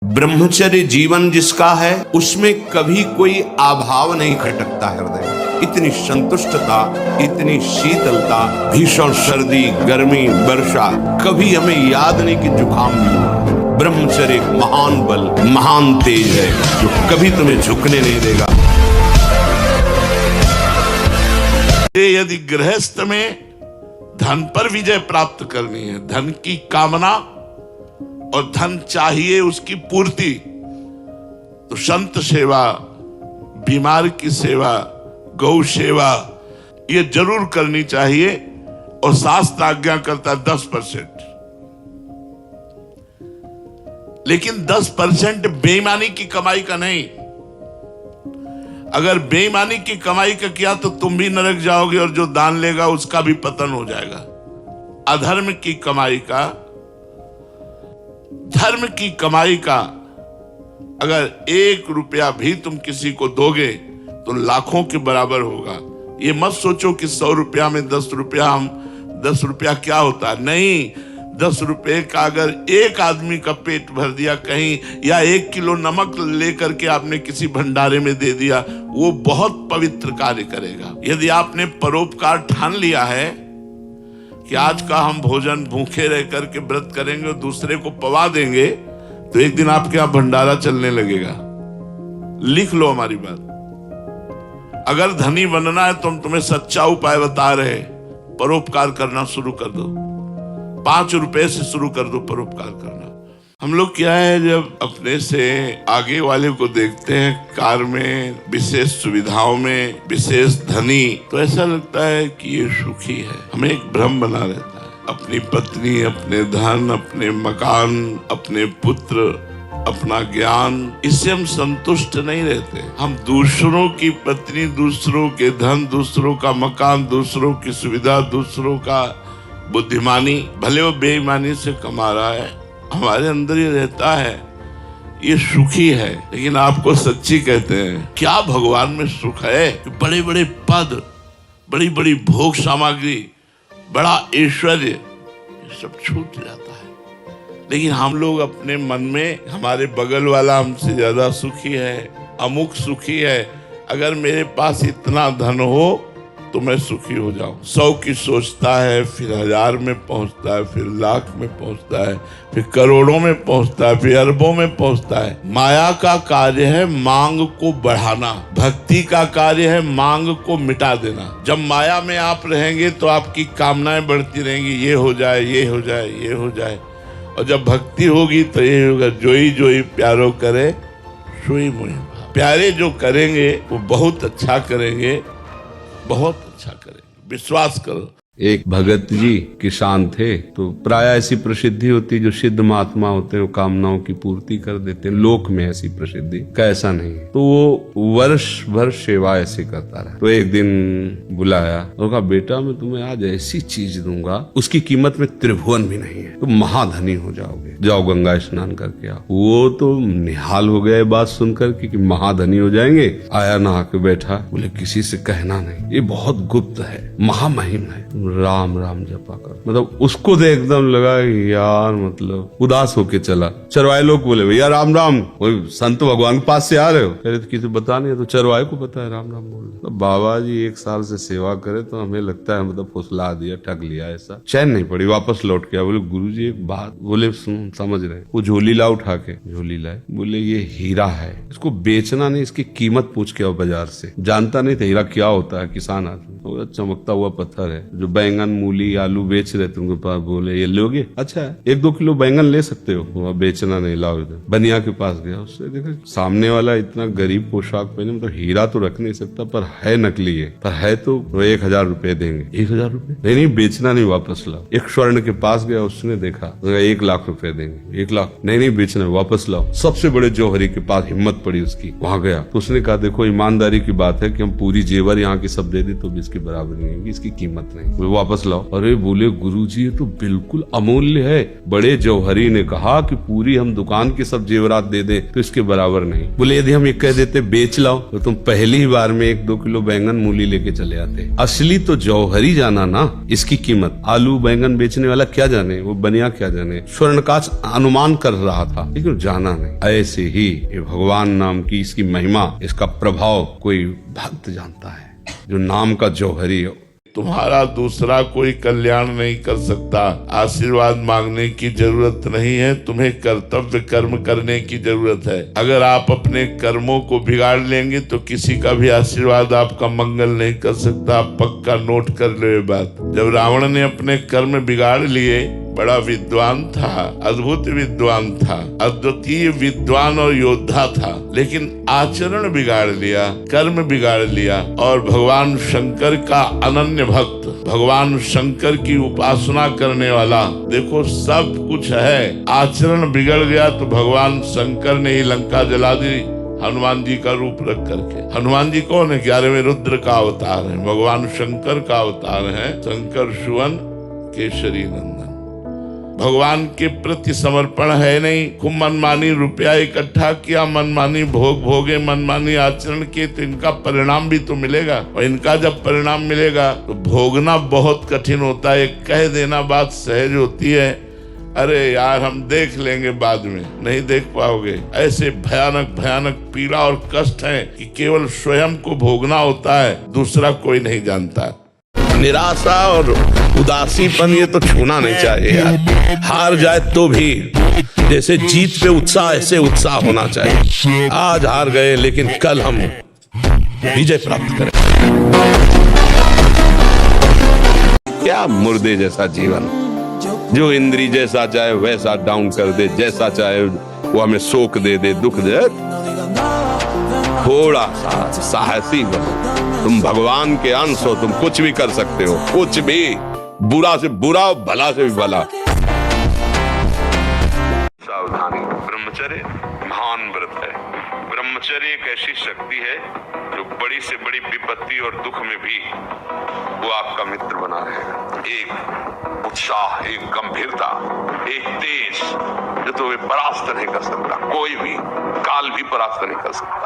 ब्रह्मचर्य जीवन जिसका है उसमें कभी कोई अभाव नहीं खटकता हृदय। इतनी संतुष्टता, इतनी शीतलता, भीषण सर्दी, गर्मी, वर्षा, कभी हमें याद नहीं कि जुकाम भी हुआ। ब्रह्मचर्य एक महान बल, महान तेज है जो कभी तुम्हें झुकने नहीं देगा। यदि गृहस्थ में धन पर विजय प्राप्त करनी है, धन की कामना और धन चाहिए उसकी पूर्ति, तो संत सेवा, बीमार की सेवा, गौ सेवा ये जरूर करनी चाहिए। और शास्त्र आज्ञा करता है 10%, लेकिन 10% बेईमानी की कमाई का नहीं। अगर बेईमानी की कमाई का किया तो तुम भी नरक जाओगे और जो दान लेगा उसका भी पतन हो जाएगा। अधर्म की कमाई का, धर्म की कमाई का अगर 1 रुपया भी तुम किसी को दोगे तो लाखों के बराबर होगा। ये मत सोचो कि 100 रुपया में 10 रुपया क्या होता है। नहीं, 10 रुपए का अगर एक आदमी का पेट भर दिया कहीं, या 1 किलो नमक लेकर के आपने किसी भंडारे में दे दिया, वो बहुत पवित्र कार्य करेगा। यदि आपने परोपकार ठान लिया है कि आज का हम भोजन भूखे रह करके व्रत करेंगे और दूसरे को पवा देंगे, तो एक दिन आपके यहां भंडारा चलने लगेगा। लिख लो हमारी बात। अगर धनी बनना है तो हम तुम्हें सच्चा उपाय बता रहे, परोपकार करना शुरू कर दो। 5 रुपए से शुरू कर दो परोपकार करना। हम लोग क्या है, जब अपने से आगे वाले को देखते हैं कार में, विशेष सुविधाओं में, विशेष धनी, तो ऐसा लगता है कि ये सुखी है। हमें एक भ्रम बना रहता है। अपनी पत्नी, अपने धन, अपने मकान, अपने पुत्र, अपना ज्ञान, इससे हम संतुष्ट नहीं रहते। हम दूसरों की पत्नी, दूसरों के धन, दूसरों का मकान, दूसरों की सुविधा, दूसरों का बुद्धिमानी, भले वो बेईमानी से कमा रहा है, हमारे अंदर ये रहता है, ये सुखी है। लेकिन आपको सच्ची कहते हैं, क्या भगवान में सुख है कि बड़े बड़े पद, बड़ी बड़ी भोग सामग्री, बड़ा ऐश्वर्य, ये सब छूट जाता है। लेकिन हम लोग अपने मन में, हमारे बगल वाला हमसे ज्यादा सुखी है, अमुक सुखी है, अगर मेरे पास इतना धन हो तो मैं सुखी हो जाऊं। 100 की सोचता है, फिर 1000 में पहुंचता है, फिर लाख में पहुंचता है, फिर करोड़ों में पहुंचता है, फिर अरबों में पहुंचता है। माया का कार्य है मांग को बढ़ाना, भक्ति का कार्य है मांग को मिटा देना। जब माया में आप रहेंगे तो आपकी कामनाएं बढ़ती रहेंगी, ये हो जाए, ये हो जाए, ये हो जाए। और जब भक्ति होगी तो ये होगा, जोई जोई प्यारो करे सोई मोहि भाव। प्यारे जो करेंगे वो बहुत अच्छा करेंगे, बहुत अच्छा करेंगे, विश्वास करो। एक भगत जी किसान थे, तो प्राय ऐसी प्रसिद्धि होती, जो सिद्ध महात्मा होते हैं वो कामनाओं की पूर्ति कर देते हैं। लोक में ऐसी प्रसिद्धि का ऐसा नहीं, तो वो वर्ष भर सेवा ऐसे करता रहा। तो एक दिन बुलाया और कहा, बेटा मैं तुम्हें आज ऐसी चीज दूंगा, उसकी कीमत में त्रिभुवन भी नहीं है, तुम महाधनी हो जाओगे, जाओ गंगा स्नान करके आओ। वो तो निहाल हो गया बात सुनकर कि महाधनी हो जाएंगे। आया, नहा के बैठा, बोले किसी से कहना नहीं, ये बहुत गुप्त है, महामहिम है, राम राम जपा कर। मतलब उसको तो एकदम लगा यार, मतलब उदास होके चला। चरवाए लोग बोले, भैया राम राम, कोई संत भगवान के पास से आ रहे हो? कह रहे किसी बता नहीं है, तो चरवाए को पता है राम राम बोल। तो बाबा जी 1 साल से सेवा करे तो हमें लगता है मतलब फुसला दिया, ठग लिया, ऐसा चैन नहीं पड़ी। वापस लौट के बोले, गुरु जी एक बात। बोले समझ रहे। वो झोली ला, उठा के झोली लाए, बोले ये हीरा है, इसको बेचना नहीं, इसकी कीमत पूछ के आओ बाजार से। जानता नहीं था हीरा क्या होता है, किसान आदमी। चमकता हुआ पत्थर है, जो बैंगन, मूली, आलू बेच रहे थे उनके पास। बोले ये लोगे? अच्छा 1-2 किलो बैंगन ले सकते हो। वो बेचना नहीं, लाओ इधर। बनिया के पास गया, उससे देखा सामने वाला इतना गरीब पोशाक पहने, मतलब हीरा तो रख नहीं सकता, पर है नकली है, पर है तो 1000 रुपए देंगे। 1000 रुपए? नहीं बेचना नहीं, वापस लाओ। एक स्वर्ण के पास गया, उसने देखा 1 लाख रुपए देंगे। 1 लाख? नहीं बेचना, वापस लाओ। सबसे बड़े जौहरी के पास हिम्मत पड़ी उसकी, वहां गया तो उसने कहा, देखो ईमानदारी की बात है कि हम पूरी जेवर यहाँ की सब दे दी तो भी इसकी बराबरी नहीं, इसकी कीमत नहीं। वापस लाओ। अरे बोले गुरुजी ये तो बिल्कुल अमूल्य है। बड़े जौहरी ने कहा कि पूरी हम दुकान के सब जेवरात दे दें तो इसके बराबर नहीं। बोले यदि हम ये कह देते बेच लाओ तो तुम पहली ही बार में 1-2 किलो बैंगन मूली लेके चले आते। असली तो जौहरी जाना ना इसकी कीमत। आलू बैंगन बेचने वाला क्या जाने, वो बनिया क्या जाने, स्वर्णकाश अनुमान कर रहा था लेकिन जाना नहीं। ऐसे ही ये भगवान नाम की इसकी महिमा, इसका प्रभाव कोई भक्त जानता है जो नाम का जौहरी हो। तुम्हारा दूसरा कोई कल्याण नहीं कर सकता। आशीर्वाद मांगने की जरूरत नहीं है, तुम्हें कर्तव्य कर्म करने की जरूरत है। अगर आप अपने कर्मों को बिगाड़ लेंगे तो किसी का भी आशीर्वाद आपका मंगल नहीं कर सकता। पक्का नोट कर लो ये बात। जब रावण ने अपने कर्म बिगाड़ लिए, बड़ा विद्वान था, अद्भुत विद्वान था, अद्वितीय विद्वान और योद्धा था, लेकिन आचरण बिगाड़ लिया, कर्म बिगाड़ लिया और भगवान शंकर का अनन्य भक्त, भगवान शंकर की उपासना करने वाला, देखो सब कुछ है, आचरण बिगड़ गया तो भगवान शंकर ने ही लंका जला दी हनुमान जी का रूप रख करके। हनुमान जी कौन है? 11वें रुद्र का अवतार है, भगवान शंकर का अवतार है। शंकर सुवन केसरी नंदन। भगवान के प्रति समर्पण है नहीं, खूब मनमानी रुपया इकट्ठा किया, मनमानी भोग भोगे, मनमानी आचरण किए तो इनका परिणाम भी तो मिलेगा। और इनका जब परिणाम मिलेगा तो भोगना बहुत कठिन होता है। कह देना बात सहज होती है, अरे यार हम देख लेंगे बाद में, नहीं देख पाओगे। ऐसे भयानक भयानक पीड़ा और कष्ट है कि केवल स्वयं को भोगना होता है, दूसरा कोई नहीं जानता। निराशा और उदासीपन ये तो छूना नहीं चाहिए यार। हार जाए तो भी जैसे जीत पे उत्साह, ऐसे उत्साह होना चाहिए। आज हार गए लेकिन कल हम विजय प्राप्त करें। क्या मुर्दे जैसा जीवन, जो इंद्री जैसा चाहे वैसा डाउन कर दे, जैसा चाहे वो हमें शोक दे दे, दुख दे। थोड़ा सा साहसी बनो। तुम भगवान के अंश हो, तुम कुछ भी कर सकते हो, कुछ भी, बुरा से बुरा, भला से भी भला। सावधानी, ब्रह्मचर्य महान व्रत है। ब्रह्मचर्य एक ऐसी शक्ति है जो बड़ी से बड़ी विपत्ति और दुख में भी वो आपका मित्र बना रहेगा। एक उत्साह, एक गंभीरता, एक तेज जो तुम्हें परास्त नहीं कर सकता, कोई भी काल भी परास्त नहीं कर सकता।